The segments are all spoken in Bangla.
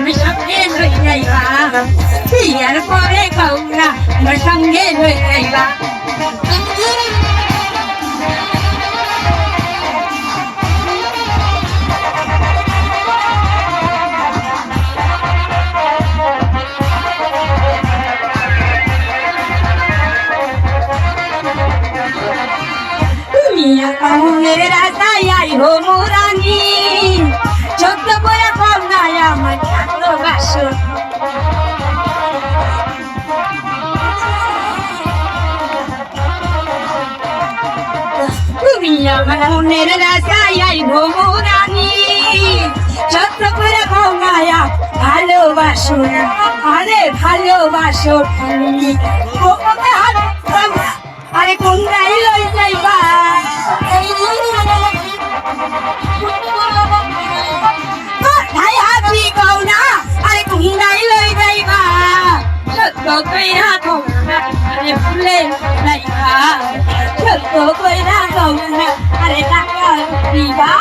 আমার সঙ্গে লই যাইবা বিয়ার পরে কৌনা আমার সঙ্গে লই যাইবা মনের রাস্তায় আই হো মোরানি ছোট্ট করে কন্যায় আমার ভালোবাসো তুমি আমার মনের রাস্তায় আই হো মোরানি ছোট্ট করে কন্যায় ভালোবাসো আরে ভালোবাসো তুমি আরে কোনটাই লই যাইবা ভাই হাতি কও না আরে কোনটাই লই যাইবা ছোট্ট কইরা কও না আরে ফুলে যাইবা ছোট্ট কইরা কও না আরে টাকা দিবা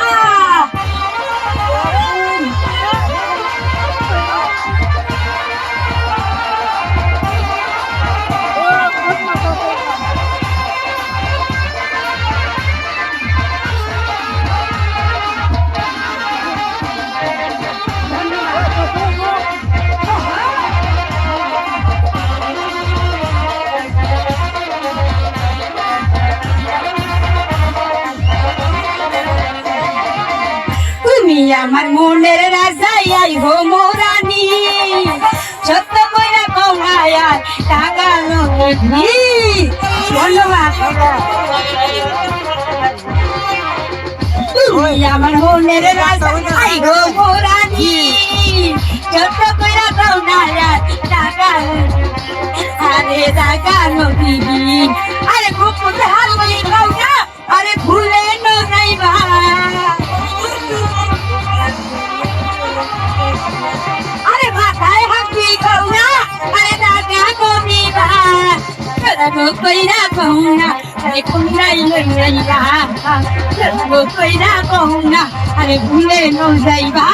আমার মনের রাজাই আই হো মোরানি ছোট্ট কইরা কমায়া টাকা লই ধন্যবাদ তুমি আমার মনের রাজাই আই হো মোরানি ছোট্ট কইরা কমায়া টাকা আরে টাকা লই আরে খুব হাল বলি কও না আরে ভুলে ন যাইবা আরে মাথায় হাতি কও না আরে টাকা কমিবা ছোট্ট কইরা কও না আরে কোনটাই লই যাইবা ছোট্ট কইরা কও না আরে ভুলে ন যাইবা